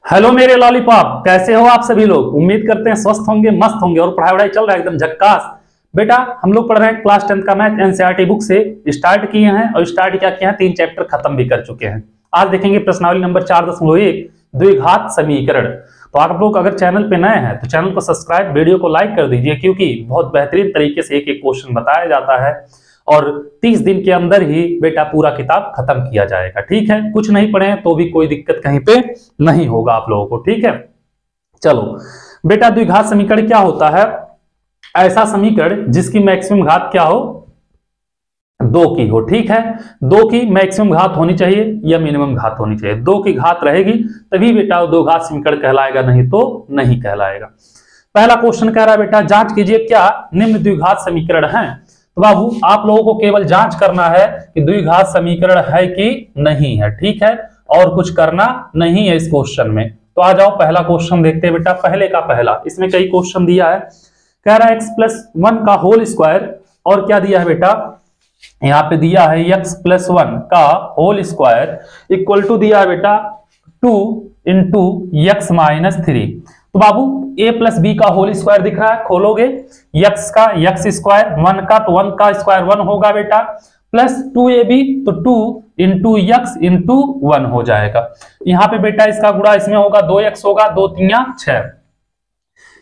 Hello मेरे lollipop, कैसे हो आप सभी लोग। उम्मीद करते हैं स्वस्थ होंगे, मस्त होंगे और पढ़ाई वढ़ाई चल रहा है एकदम झक्कास। बेटा हम लोग पढ़ रहे हैं क्लास 10 का मैथ एनसीईआरटी बुक से। स्टार्ट किए हैं और स्टार्ट क्या किए हैं, 3 चैप्टर खत्म भी कर चुके हैं। आज देखेंगे प्रश्नावली नंबर 4.1 द्विघात समीकरण। तो आप लोग अगर चैनल पे नए हैं तो चैनल को सब्सक्राइब, वीडियो को लाइक कर दीजिए, क्योंकि बहुत बेहतरीन तरीके से एक एक क्वेश्चन बताया जाता है और 30 दिन के अंदर ही बेटा पूरा किताब खत्म किया जाएगा। ठीक है, कुछ नहीं पढ़े तो भी कोई दिक्कत कहीं पे नहीं होगा आप लोगों को। ठीक है, चलो बेटा, द्विघात समीकरण क्या होता है? ऐसा समीकरण जिसकी मैक्सिमम घात क्या हो, 2 की हो। ठीक है, 2 की मैक्सिमम घात होनी चाहिए या मिनिमम घात होनी चाहिए। 2 की घात रहेगी तभी बेटा दो घात समीकरण कहलाएगा, नहीं तो नहीं कहलाएगा। पहला क्वेश्चन कह रहा है बेटा जांच कीजिए क्या निम्न द्विघात समीकरण है। तो बाबू आप लोगों को केवल जांच करना है कि द्विघात समीकरण है कि नहीं है। ठीक है, और कुछ करना नहीं है इस क्वेश्चन में। तो आ जाओ पहला क्वेश्चन देखते हैं बेटा। पहले का पहला, इसमें कई क्वेश्चन दिया है। कह रहा है x+1 का होल स्क्वायर, और क्या दिया है बेटा, यहां पे दिया है x+1 का होल स्क्वायर इक्वल टू दिया है बेटा 2 इंटू x-3। तो बाबू a प्लस बी का होल स्क्वायर दिख रहा है, खोलोगे x का x स्क्वायर, 1 का तो 1 का स्क्वायर 1 होगा बेटा, प्लस 2ab तो 2 इंटू x इंटू 1 हो जाएगा। यहाँ पे बेटा इसका गुणा इसमें होगा, 2x होगा, 2 3 6।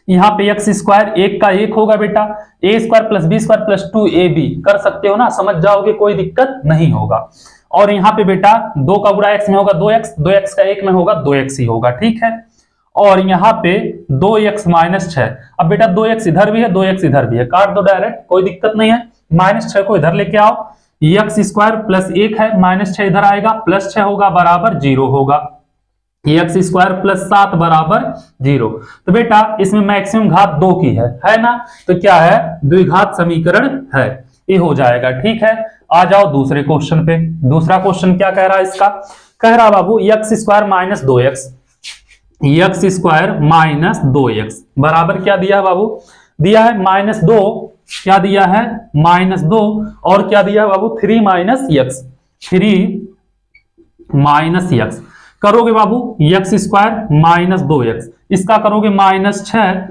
यहाँ पे x स्क्वायर 1 का 1 होगा बेटा, a square plus b square plus 2ab कर सकते हो ना, समझ जाओगे, कोई दिक्कत नहीं होगा। और यहाँ पे बेटा 2 का गुणा x में होगा 2x, 2x का 1 में होगा 2x ही होगा। ठीक है, और यहाँ पे 2x-6। अब बेटा 2x इधर भी है 2x इधर भी है, काट दो डायरेक्ट, कोई दिक्कत नहीं है। -6 को इधर लेके आओ, x स्क्वायर प्लस 1 है, -6 इधर आएगा, प्लस 6 होगा बराबर 0 होगा, x स्क्वायर प्लस 7 बराबर 0। तो बेटा इसमें मैक्सिमम घात 2 की है ना, तो क्या है, द्विघात समीकरण है, ये हो जाएगा। ठीक है, आ जाओ दूसरे क्वेश्चन पे। दूसरा क्वेश्चन क्या कह रहा है इसका, कह रहा बाबू x square minus 2x, x square minus 2x बराबर क्या दिया है बाबू, दिया है -2, क्या दिया है -2, और क्या दिया है बाबू 3 माइनस x। करोगे बाबू x स्क्वायर माइनस 2x, इसका करोगे -6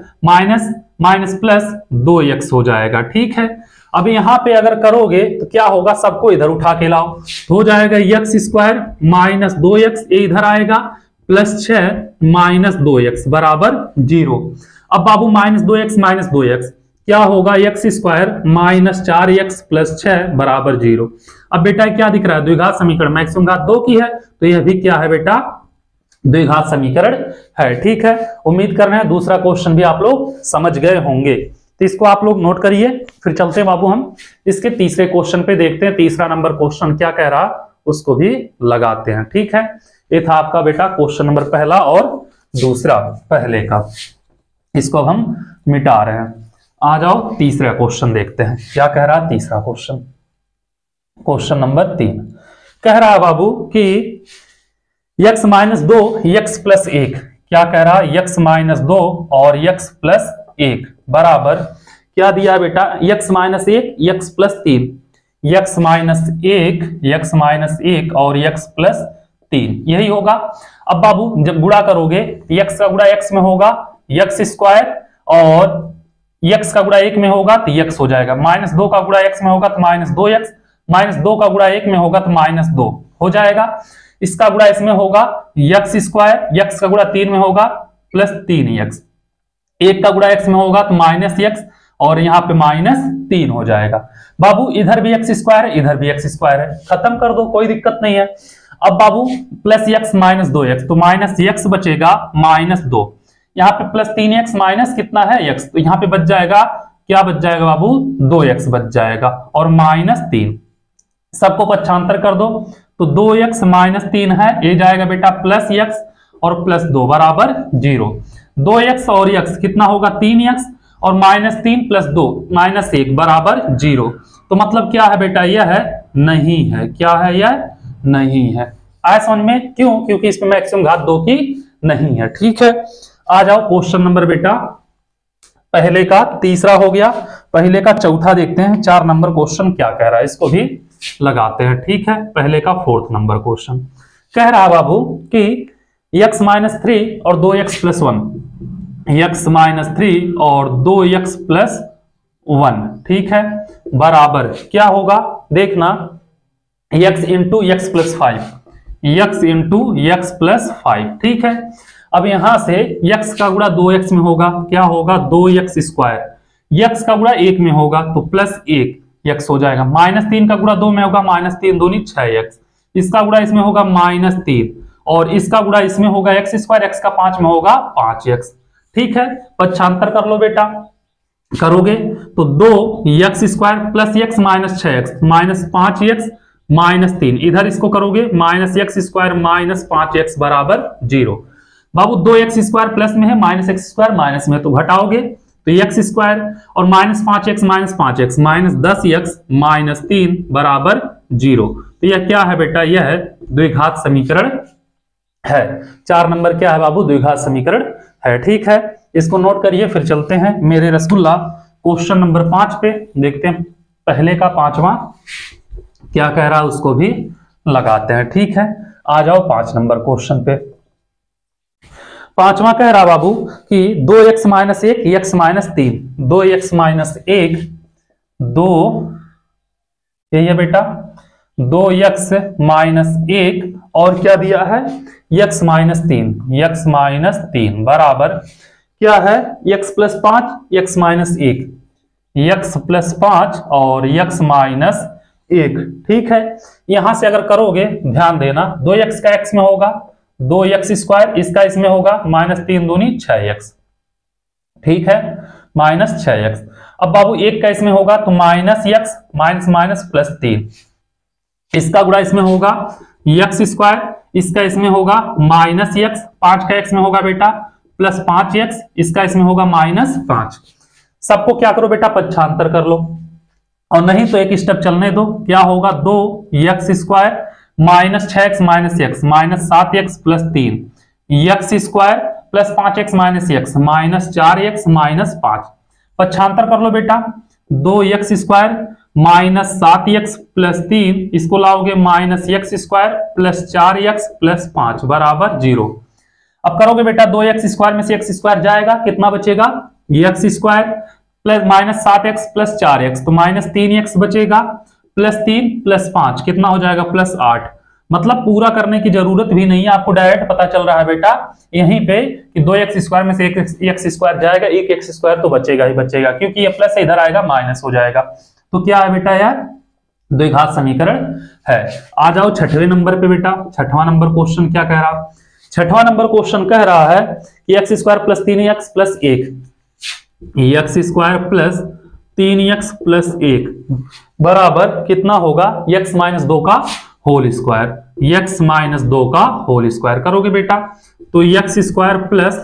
माइनस प्लस 2x हो जाएगा। ठीक है, अब यहां पे अगर करोगे तो क्या होगा, सबको इधर उठा के लाओ, तो हो जाएगा x स्क्वायर माइनस 2x, ये इधर आएगा, प्लस 6 माइनस 2x बराबर 0। अब बाबू -2x क्या होगा, x square minus 4x plus 6 बराबर 0। अब बेटा क्या दिख रहा है, द्विघात समीकरण मैक्सिमम घात 2 की है, तो यह भी क्या है बेटा, द्विघात समीकरण है। ठीक है, उम्मीद कर रहे हैं दूसरा क्वेश्चन भी आप लोग समझ गए होंगे, तो इसको आप लोग नोट करिए। फिर चलते हैं बाबू हम इसके तीसरे क्वेश्चन पे, देखते हैं तीसरा नंबर क्वेश्चन क्या कह रहा, उसको भी लगाते हैं। ठीक है, ये था आपका बेटा क्वेश्चन नंबर पहला और दूसरा पहले का, इसको अब हम मिटा रहे हैं। आ जाओ तीसरा क्वेश्चन देखते हैं क्या कह रहा है तीसरा क्वेश्चन। क्वेश्चन नंबर 3 कह रहा है बाबू कि x-2 x+1, क्या कह रहा है, x-2 और x+1 बराबर क्या दिया है बेटा, x-1 x+3, x-1 और x+3 यही होगा। अब बाबू जब गुणा करोगे, x का गुणा x में होगा x स्क्वायर, और x का गुणा 1 में होगा तो x हो जाएगा, -2 का गुणा x में होगा तो -2x, -2 का गुणा 1 में होगा तो -2 हो जाएगा। इसका गुणा इसमें होगा x स्क्वायर, x का गुणा 3 में होगा प्लस 3x, 1 का गुणा x में होगा तो -x, और यहाँ पे -3 हो जाएगा। बाबू इधर भी x स्क्वायर है, इधर भी x स्क्वायर है, खत्म कर दो, कोई दिक्कत नहीं है। अब बाबू प्लस x माइनस 2x, तो -x बचेगा -2, यहाँ पे प्लस 3x माइनस कितना है x, तो यहाँ पे बच जाएगा, क्या बच जाएगा बाबू, 2x बच जाएगा, और -3 सबको पक्षांतर कर दो, तो 2x -3 है, ये जाएगा बेटा प्लस x और प्लस 2 बराबर 0। 2x और x कितना होगा, 3x, और -3 प्लस 2 -1 बराबर 0। तो मतलब क्या है बेटा, यह है नहीं है, क्या है, यह नहीं है। आया समझ में, क्यों, क्योंकि इसमें मैक्सिमम घात 2 की नहीं है। ठीक है, आ जाओ क्वेश्चन नंबर बेटा, पहले का तीसरा हो गया, पहले का चौथा देखते हैं 4 नंबर क्वेश्चन क्या कह रहा है, इसको भी लगाते हैं। ठीक है, पहले का 4th नंबर क्वेश्चन कह रहा है बाबू कि x माइनस 3 और 2x प्लस 1, x माइनस 3 और 2x प्लस 1, ठीक है, बराबर क्या होगा देखना, x into x plus 5, x into x plus 5, ठीक है। अब यहां से x का गुणा 2x में होगा, क्या होगा 2x स्क्वायर, x का गुणा 1 में होगा तो प्लस 1x हो जाएगा, माइनस 3 का गुणा 2 में होगा, माइनस 3 दूनी 6x, इसका गुणा इसमें होगा माइनस 3 और इसका गुणा इसमें होगा x स्क्वायर, x का 5 में होगा 5x, ठीक है। पक्षांतर कर लो बेटा, करोगे तो 2x square plus x minus 6x minus 5x minus 3, इधर इसको करोगे minus x square minus 5x बराबर 0। बाबू 2x स्क्वायर प्लस में है, माइनस एक्स स्क्वायर माइनस में है, तो घटाओगे तो एक्स स्क्वायर और minus 5x minus 5x minus 10x minus 3 बराबर 0। तो यह क्या है बेटा, यह है द्विघात समीकरण है। 4 नंबर क्या है बाबू, द्विघात समीकरण है, ठीक है। इसको नोट करिए, फिर चलते हैं मेरे रसगुल्ला क्वेश्चन नंबर 5 पे, देखते हैं पहले का 5वां क्या कह रहा है उसको भी लगाते हैं, ठीक है। आ जाओ 5 नंबर क्वेश्चन पे। 5वां कह रहा बाबू कि 2x minus 1 x minus 3, 2x minus 1 2, यही है बेटा 2x माइनस 1 और क्या दिया है x माइनस 3, x माइनस 3 बराबर क्या है x plus 5 x minus 1, x plus 5 और x माइनस 1, ठीक है। यहां से अगर करोगे ध्यान देना, 2x का x में होगा 2x स्क्वायर, इसका इसमें होगा माइनस 3 दूनी 6x, ठीक है, माइनस 6x। अब बाबू 1 का इसमें होगा तो minus x minus minus plus 3, इसका गुणा इसमें होगा x स्क्वायर, इसका इसमें होगा माइनस x, 5 का x में होगा बेटा प्लस 5x, इसका इसमें होगा माइनस 5। सबको क्या करो बेटा, पक्षांतर कर लो, और नहीं तो एक स्टेप चलने दो, क्या होगा 2x square minus 6x minus x minus 7x plus 3, x square plus 5x minus x minus 4x minus 5। पक्षांतर कर लो बेटा, 2x square minus 7x plus 3, इसको लाओगे minus x square plus 4x plus 5 बराबर 0। अब करोगे बेटा 2x स्क्वायर में से x स्क्वायर जाएगा, कितना बचेगा x square plus minus 7x plus 4x, तो माइनस 3x बचेगा प्लस 3 प्लस 5 कितना हो जाएगा प्लस 8। मतलब पूरा करने की जरूरत भी नहीं है, आपको डायरेक्ट पता चल रहा है बेटा यहीं पे कि 2x स्क्वायर में से x स्क्वायर जाएगा, एक x स्क्वायर तो बचेगा ही बचेगा, क्योंकि ये प्लस इधर आएगा माइनस हो जाएगा। तो क्या है बेटा यार, द्विघात समीकरण है। आ जाओ 6वें नंबर पे बेटा, 6वां नंबर क्वेश्चन क्या कह रहा, 6वां नंबर क्वेश्चन कह रहा है कि x square plus 3x plus 1, x square plus 3x plus 1 बराबर कितना होगा x माइनस 2 का होल स्क्वायर, x माइनस 2 का होल स्क्वायर करोगे बेटा तो x square plus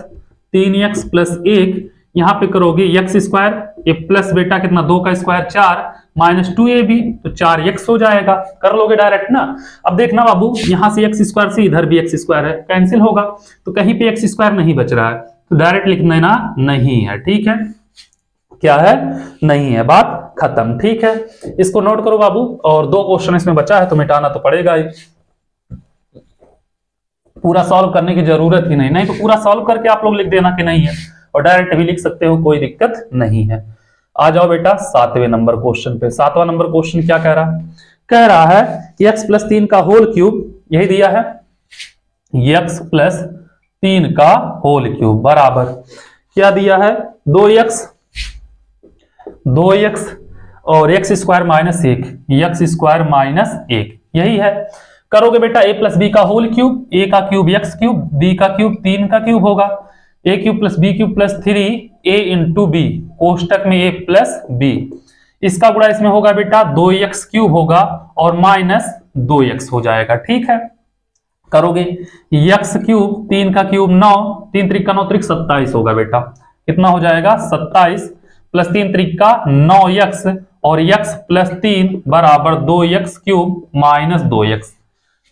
3x plus 1, यहां पे करोगे x स्क्वायर ये प्लस बेटा कितना 2 का स्क्वायर 4 माइनस 2ab तो 4x हो जाएगा, कर लोगे डायरेक्ट ना। अब देखना बाबू यहां से x स्क्वायर से इधर भी x स्क्वायर है, कैंसिल होगा तो कहीं पे x स्क्वायर नहीं बच रहा है, तो डायरेक्ट लिख देना नहीं है, ठीक है, क्या है नहीं है, बात खत्म, ठीक है। इसको नोट करो बाबू, और 2 क्वेश्चन इसमें बचा है तो मिटाना तो पड़ेगा ही, पूरा सॉल्व करने की जरूरत ही नहीं, नहीं तो पूरा सॉल्व करके आप लोग लिख देना कि नहीं है, और डायरेक्ट भी लिख सकते हो, कोई दिक्कत नहीं है। आ जाओ बेटा 7वें नंबर क्वेश्चन पे। 7वां नंबर क्वेश्चन क्या कह रहा है, कह रहा है कि x प्लस 3 का होल क्यूब, यही दिया है x प्लस 3 का होल क्यूब बराबर क्या दिया है 2x और x square minus 1, x square minus 1, यही है। करोगे बेटा a प्लस बी का होल क्यूब, a का क्यूब x क्यूब, b का क्यूब 3 का क्यूब होगा, a cube plus b cube plus 3a into B, कोष्टक में a प्लस b, इसका गुणा इसमें होगा बेटा 2x क्यूब होगा और माइनस 2x हो जाएगा, ठीक है। करोगे x क्यूब 3 का क्यूब 9, 3 त्रिक का 9 त्रिक 27 होगा बेटा, कितना हो जाएगा 27 प्लस 3 त्रिक का 9x और x प्लस 3 बराबर 2x क्यूब माइनस 2x,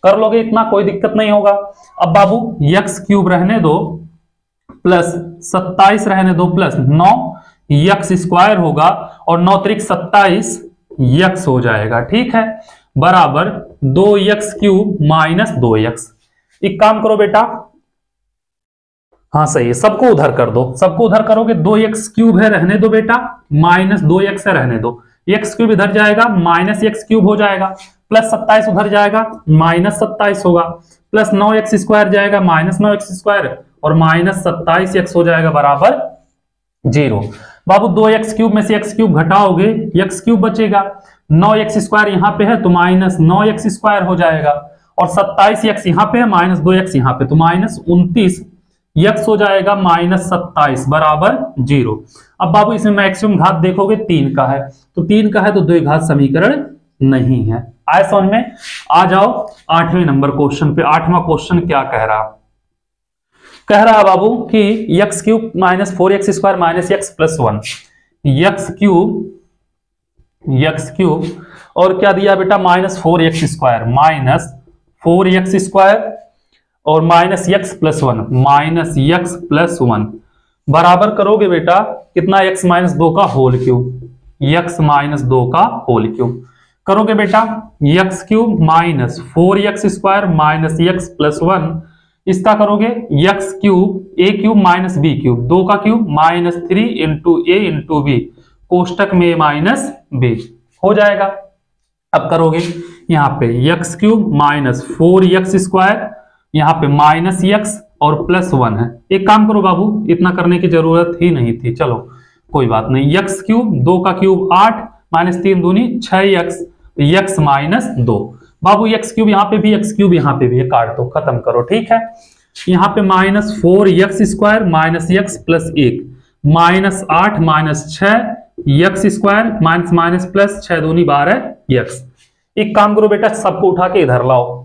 कर लोगे इतना, कोई दिक्कत नहीं होगा। अब बाबू x क्यूब रहने दो प्लस 27 रहने दो प्लस 9 x स्क्वायर होगा और 9 त्रिक 27 x हो जाएगा, ठीक है, बराबर 2x क्यूब माइनस 2x। एक काम करो बेटा हाँ सही है, सबको उधर कर दो, सबको उधर करोगे। 2x³ है, रहने दो बेटा, माइनस 2x है, रहने दो। x³ इधर जाएगा, माइनस x³ हो जाएगा, प्लस 27 उधर जाएगा, माइनस 27 होगा, प्लस 9x² जाएगा, माइनस 9x², और माइनस 27x हो जाएगा बराबर 0। बाबू 2x³ में से x³ घटाओगे, x³ बचेगा, 9x² यहां पे है तो माइनस 9x² हो जाएगा, और 27x यहां पे है, माइनस 2x यहां पे, तो माइनस 29x हो जाएगा, माइनस 27 बराबर 0। अब बाबू इसमें मैक्सिमम घात देखोगे 3 का है, तो 3 का है तो द्विघात समीकरण नहीं है। आए समझ में? आ जाओ 8वें नंबर क्वेश्चन पे। 8वां क्वेश्चन क्या कह रहा? कह रहा बाबू कि x³ minus 4x² minus x plus 1, x³ और क्या दिया बेटा, माइनस 4x² माइनस 4x² और minus x plus 1, minus x plus 1 बराबर करोगे बेटा कितना, x माइनस 2 का होल क्यूब, x माइनस 2 का होल क्यूब करोगे बेटा, x³ minus 4x² minus x plus 1, इसका करोगे x³ a³ माइनस b³ 2 का cube minus 3 into a into b कोष्टक में माइनस b हो जाएगा। अब करोगे यहाँ पे x³ माइनस 4x² यहाँ पे माइनस x और प्लस 1 है। एक काम करो बाबू, इतना करने की जरूरत ही नहीं थी, चलो कोई बात नहीं। x³ 2 का क्यूब 8 माइनस 3 दूनी 6x, x माइनस 2। बाबू x³ यहाँ पे भी, x³ यहाँ पे भी है, काट दो, खत्म करो, ठीक है। यहाँ पे minus 4x² minus x plus 1 minus 8 minus 6x² minus minus plus 6 दूनी 12x। एक काम करो बेटा, सबको उठा के इधर लाओ,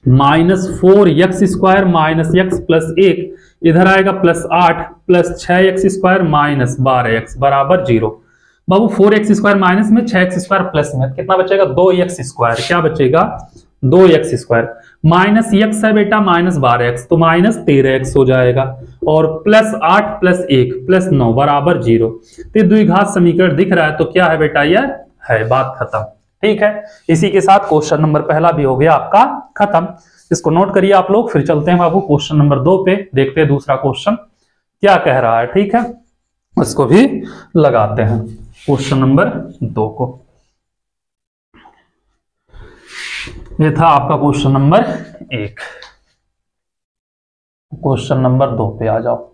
minus 4x² minus x plus 1 इधर आएगा plus 8 plus 6x² minus 12x बराबर 0। बाबू 4x² माइनस में 6x² प्लस में कितना बचेगा, 2x²। क्या बचेगा, 2x² माइनस x है बेटा माइनस 12x तो माइनस 13x हो जाएगा, और प्लस 8 प्लस 1 प्लस 9 बराबर 0। तो द्विघात समीकरण दिख रहा है, तो क्या है बेटा, यह है, बात खत्म, ठीक है। इसी के साथ क्वेश्चन नंबर पहला भी हो गया आपका खत्म। इसको नोट करिए आप लोग। फिर चलते हैं बाबू क्वेश्चन नंबर 2 पे, देखते हैं दूसरा क्वेश्चन क्या कह रहा है, ठीक है। उसको भी लगाते हैं क्वेश्चन नंबर 2 को। ये था आपका क्वेश्चन नंबर 1। क्वेश्चन नंबर 2 पे आ जाओ।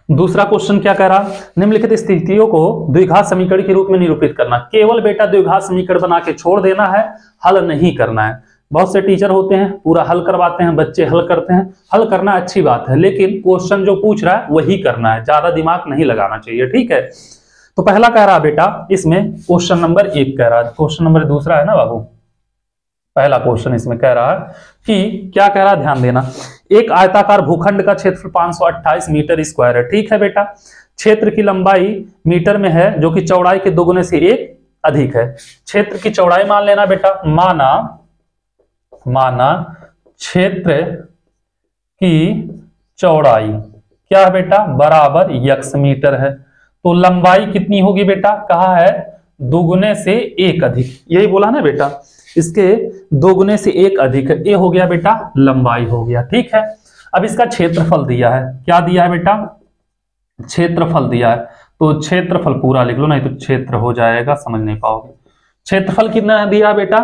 दूसरा क्वेश्चन क्या कह रहा, निम्नलिखित स्थितियों को द्विघात समीकरण के रूप में निरूपित करना। केवल बेटा द्विघात समीकरण बना के छोड़ देना है, हल नहीं करना है। बहुत से टीचर होते हैं पूरा हल करवाते हैं, बच्चे हल करते हैं। हल करना अच्छी बात है, लेकिन क्वेश्चन जो पूछ रहा है वही करना है, ज्यादा दिमाग नहीं लगाना चाहिए, ठीक है। तो पहला कह रहा बेटा इसमें क्वेश्चन नंबर 1 कह रहा है, क्वेश्चन नंबर दूसरा है ना बाबू। पहला क्वेश्चन इसमें कह रहा है कि क्या कह रहा है, ध्यान देना। एक आयताकार भूखंड का क्षेत्र 528 मीटर स्क्वायर है, ठीक है बेटा। क्षेत्र की लंबाई मीटर में है, जो कि चौड़ाई के 2 गुने से 1 अधिक है। क्षेत्र की चौड़ाई मान लेना बेटा, माना क्षेत्र की चौड़ाई क्या है बेटा, बराबर x मीटर है। तो लंबाई कितनी होगी बेटा, कहा है 2 गुने से 1 अधिक, यही बोला ना बेटा, इसके 2 गुने से 1 अधिक है, ये हो गया बेटा लंबाई हो गया, ठीक है। अब इसका क्षेत्रफल दिया है, क्या दिया है बेटा, क्षेत्रफल दिया है। तो क्षेत्रफल पूरा लिख लो, नहीं तो क्षेत्र हो जाएगा, समझ नहीं पाओगे। क्षेत्रफल कितना दिया है बेटा,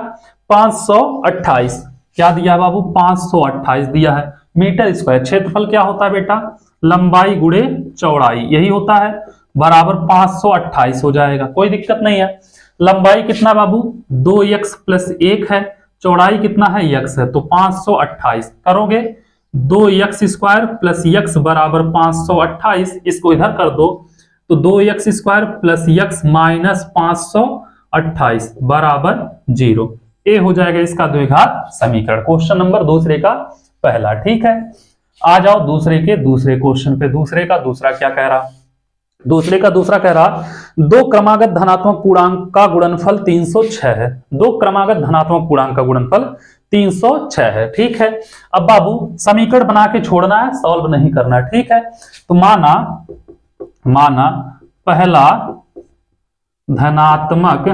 528। क्या दिया है बाबू, 528 दिया है मीटर स्क्वायर। क्षेत्रफल क्या होता है बेटा, लंबाई गुणे चौड़ाई, यही होता है, बराबर 528 हो जाएगा, कोई दिक्कत नहीं है। लंबाई कितना बाबू, 2x प्लस 1 है, चौड़ाई कितना है, x है, तो 528 करोगे 2x² प्लस x बराबर 528, इसको इधर कर दो तो 2x² प्लस x माइनस 528 बराबर 0। ए हो जाएगा इसका द्विघात समीकरण। क्वेश्चन नंबर दूसरे का पहला, ठीक है। आ जाओ दूसरे के दूसरे क्वेश्चन पे। दूसरे का दूसरा क्या कह रहा, दूसरे का दूसरा कह रहा 2 क्रमागत धनात्मक पूर्णांक का गुणनफल 306 है। 2 क्रमागत धनात्मक पूर्णांक का गुणनफल 306 है, ठीक है। अब बाबू समीकरण बना के छोड़ना है, सॉल्व नहीं करना है, ठीक है। तो माना पहला धनात्मक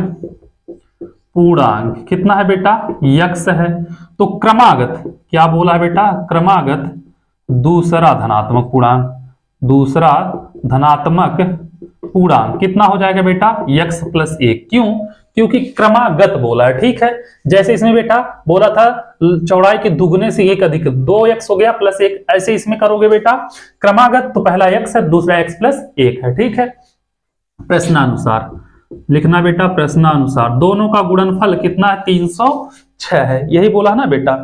पूर्णांक कितना है बेटा, x है। तो क्रमागत क्या बोला है बेटा, क्रमागत दूसरा धनात्मक पूर्णांक, दूसरा धनात्मक पूर्णांक कितना हो जाएगा बेटा, x प्लस 1। क्यों? क्योंकि क्रमागत बोला है, ठीक है। जैसे इसमें बेटा बोला था चौड़ाई के दुगने से 1 अधिक 2x हो गया प्लस 1, ऐसे इसमें करोगे बेटा क्रमागत तो पहला x है दूसरा x प्लस 1 है, ठीक है। प्रश्नानुसार लिखना बेटा, प्रश्नानुसार दोनों का गुणनफल कितना है, 306 है, यही बोला ना बेटा।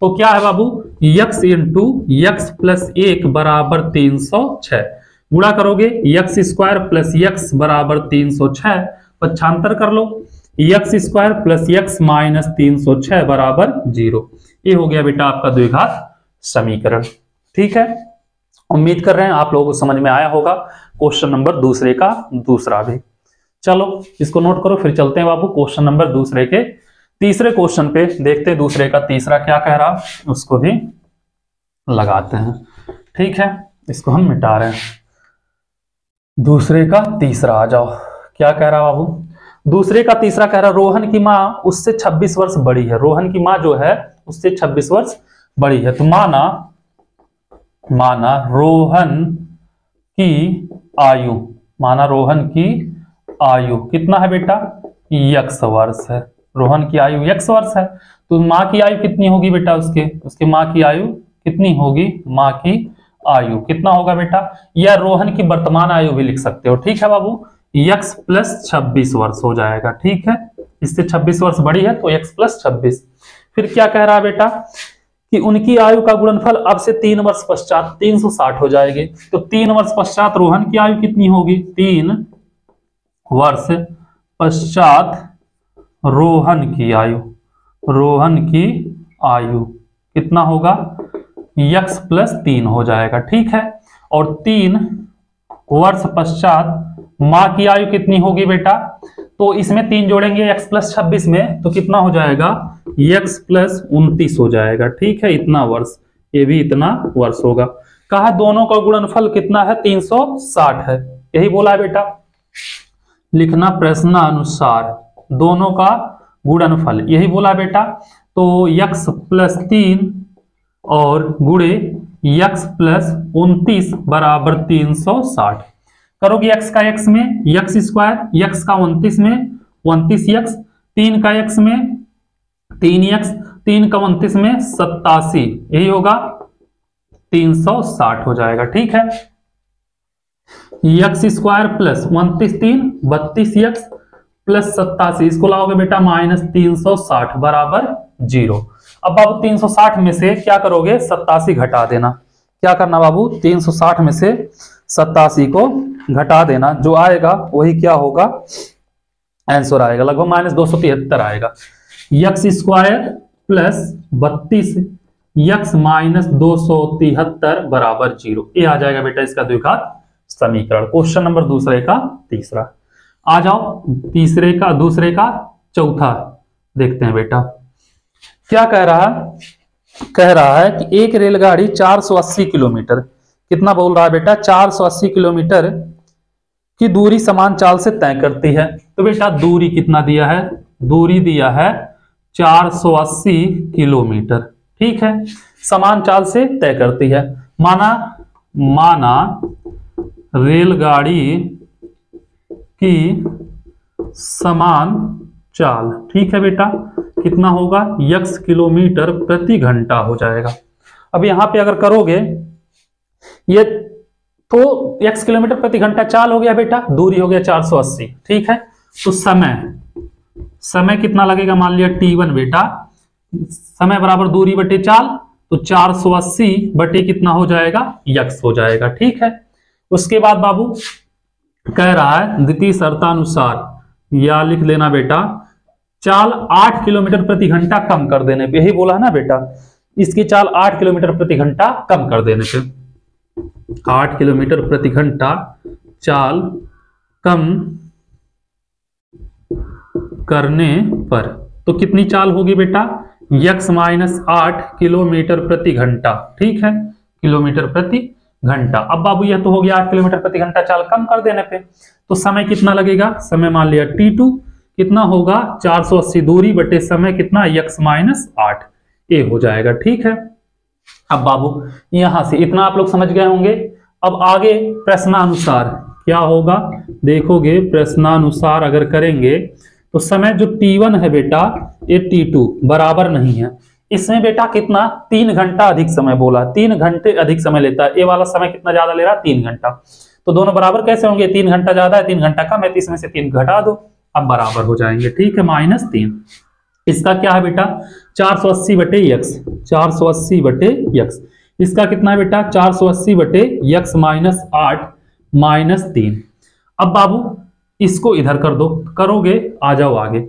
तो क्या है बाबू, x इंटू एक्स प्लस 1 बराबर 306, गुणा करोगे x स्क्वायर प्लस x बराबर 306, पक्षांतर कर लो x square plus x minus 306 बराबर 0। ये हो गया बेटा आपका द्विघात समीकरण, ठीक है। उम्मीद कर रहे हैं आप लोगों को समझ में आया होगा क्वेश्चन नंबर दूसरे का दूसरा भी। चलो इसको नोट करो, फिर चलते हैं बाबू क्वेश्चन नंबर दूसरे के तीसरे क्वेश्चन पे, देखते हैं दूसरे का तीसरा क्या कह रहा, उसको भी लगाते हैं, ठीक है। इसको हम मिटा रहे हैं। दूसरे का तीसरा आ जाओ, क्या कह रहा बाबू, दूसरे का तीसरा कह रहा रोहन की माँ उससे 26 वर्ष बड़ी है, रोहन की माँ जो है उससे 26 वर्ष बड़ी है। तो माना रोहन की आयु, माना रोहन की आयु कितना है बेटा, x वर्ष है, रोहन की आयु x वर्ष है। तो माँ की आयु कितनी होगी बेटा, उसके माँ की आयु कितनी होगी, माँ की आयु कितना होगा बेटा, या रोहन की वर्तमान आयु भी लिख सकते हो, ठीक है बाबू, x प्लस 26 वर्ष हो जाएगा, ठीक है। इससे 26 वर्ष बड़ी है तो x प्लस 26। फिर क्या कह रहा है बेटा कि उनकी आयु का गुणनफल अब से 3 वर्ष पश्चात 360 हो जाएगी। तो 3 वर्ष पश्चात रोहन की आयु कितनी होगी, 3 वर्ष पश्चात रोहन की आयु कितना होगा, x प्लस 3 हो जाएगा, ठीक है। और 3 वर्ष पश्चात माँ की आयु कितनी होगी बेटा, तो इसमें 3 जोड़ेंगे x प्लस 26 में तो कितना हो जाएगा, x प्लस 29 हो जाएगा, ठीक है। इतना वर्ष, ये भी इतना वर्ष होगा। कहा दोनों का गुणनफल कितना है, 360 है, यही बोला है बेटा। लिखना प्रश्नानुसार दोनों का गुणनफल, यही बोला बेटा। तो x प्लस 3 और गुणे x प्लस 29 बराबर 360, करोगे x का x में x स्क्वायर, x का 29 में 29x, 3 का x में 3x, 3 का 29 में 87, यही होगा 360 हो जाएगा, ठीक है। x square plus 29 3 32x plus 87, इसको लाओगे बेटा माइनस 360 बराबर 0। अब बाबू 360 में से क्या करोगे, 87 घटा देना। क्या करना बाबू, 360 में से 87 को घटा देना, जो आएगा वही क्या होगा, आंसर आएगा लगभग माइनस 273 आएगा। x square plus 32 x minus 273 बराबर 0, ये आ जाएगा बेटा इसका द्विघात समीकरण। क्वेश्चन नंबर दूसरे का तीसरा। आ जाओ तीसरे का दूसरे का चौथा देखते हैं बेटा, क्या कह रहा है कि एक रेलगाड़ी 480 किलोमीटर, कितना बोल रहा है बेटा, 480 किलोमीटर की दूरी समान चाल से तय करती है। तो बेटा दूरी कितना दिया है, दूरी दिया है 480 किलोमीटर, ठीक है, समान चाल से तय करती है। माना रेलगाड़ी की समान चाल, ठीक है बेटा, कितना होगा, x किलोमीटर प्रति घंटा हो जाएगा। अब यहां पे अगर करोगे ये तो x किलोमीटर प्रति घंटा चाल हो गया बेटा, दूरी हो गया 480, ठीक है। तो समय कितना लगेगा, मान लिया t1 बेटा, समय बराबर दूरी बटे चाल, तो 480 बटे कितना हो जाएगा, x हो जाएगा, ठीक है। उसके बाद बाबू कह रहा है द्वितीय शर्तानुसार, या लिख लेना बेटा, चाल 8 किलोमीटर प्रति घंटा कम कर देने पे, यही बोला है ना बेटा, इसकी चाल 8 किलोमीटर प्रति घंटा कम कर देने पे, 8 किलोमीटर प्रति घंटा चाल कम करने पर, तो कितनी चाल होगी बेटा, x माइनस 8 किलोमीटर प्रति घंटा, ठीक है, किलोमीटर प्रति घंटा। अब बाबू यह तो हो गया 8 किलोमीटर प्रति घंटा चाल कम कर देने पे, तो समय कितना लगेगा, समय मान लिया t2 कितना होगा, 480 दूरी बटे समय कितना, x माइनस 8, ये हो जाएगा, ठीक है। अब बाबू यहां से इतना आप लोग समझ गए होंगे। अब आगे प्रश्नानुसार क्या होगा देखोगे, प्रश्नानुसार अगर करेंगे तो समय जो t1 है बेटा ये t2 बराबर नहीं है। इसमें बेटा कितना 3 घंटा अधिक समय बोला, 3 घंटे अधिक समय लेता है। ये वाला समय कितना ज्यादा ले रहा है 3 घंटा। तो दोनों बराबर कैसे होंगे, 3 घंटा ज्यादा है 3 घंटा कम है, तो इसमें से 3 घटा दो, अब बराबर हो जाएंगे। ठीक है, -3। इसका क्या है बेटा 480 बटे यक्स, 480 बटे यक्स। इसका कितना है बेटा 480 बटे यक्स -8 -3। अब बाबू इसको इधर कर दो, करोगे आ जाओ आगे।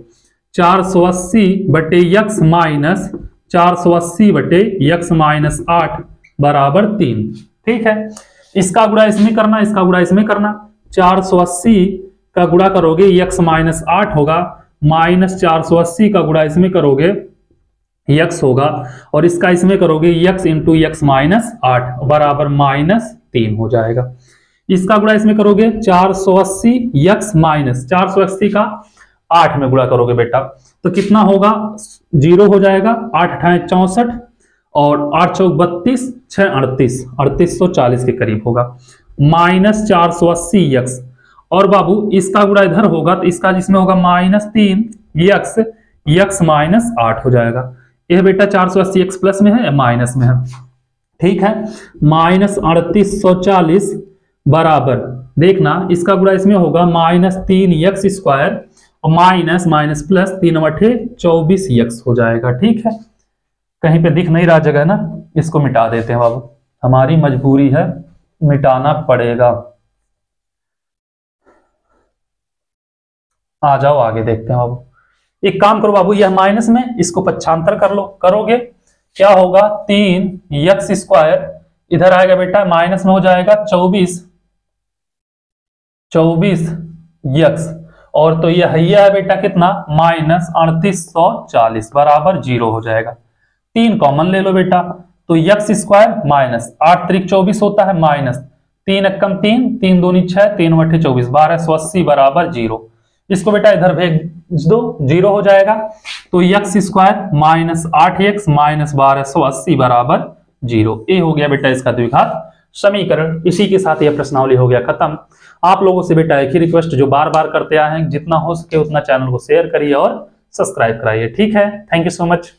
480 बटे यक्स माइनस 480 बटे यक्स -8 बराबर 3। ठीक है, इसका गुणा इसमें करना, इसका गुणा इसमें करना। 480 का गुणा करोगे यक्स -8 होगा, माइनस 480 का गुणा इसमें करोगे यक्स होगा, और इसका इसमें करोगे यक्स इंटू यक्स -8 बराबर -3 हो जाएगा। इसका गुणा इसमें करोगे 480 यक्स माइनस 480 का 8 में गुणा करोगे बेटा तो कितना होगा 0 हो जाएगा। 8 × 64 और 8 × 32 6 38 3840 के करीब होगा, -480 यक्स। और बाबू इसका गुणा इधर होगा तो इसका जिसमें होगा -3 यक्स यक्स -8 हो जाएगा। यह बेटा 480 एक्स प्लस में है या माइनस में है। ठीक है, -3840 बराबर देखना इसका गुणा इसमें होगा -3 यक्स स्क्वायर और माइनस माइनस प्लस 3 बटे 24 यक्स हो जाएगा। ठीक है, कहीं पे दिख नहीं रहा जगह ना, इसको मिटा देते हैं बाबू, हमारी मजबूरी है मिटाना पड़ेगा। आ जाओ आगे देखते हैं बाबू। एक काम करो बाबू, यह माइनस में इसको पक्षांतर कर लो, करोगे क्या होगा 3 यक्स स्क्वायर इधर आएगा बेटा माइनस में हो जाएगा 24 यक्स, और तो यह है बेटा कितना -3840 बराबर 0 हो जाएगा। 3 कॉमन ले लो बेटा तो यक्स स्क्वायर माइनस 8 × 24 होता है माइनस 3 × 3 3 दूनी 6 3 बटे 24 1280 बराबर 0। इसको बेटा इधर भेज दो 0 हो जाएगा। तो यक्स स्क्वायर -8x -1280 बराबर 0। ये हो गया बेटा इसका द्विघात समीकरण। इसी के साथ यह प्रश्नावली हो गया खत्म। आप लोगों से बेटा एक ही रिक्वेस्ट जो बार बार करते आए हैं, जितना हो सके उतना चैनल को शेयर करिए और सब्सक्राइब कराइए। ठीक है, थैंक यू सो मच।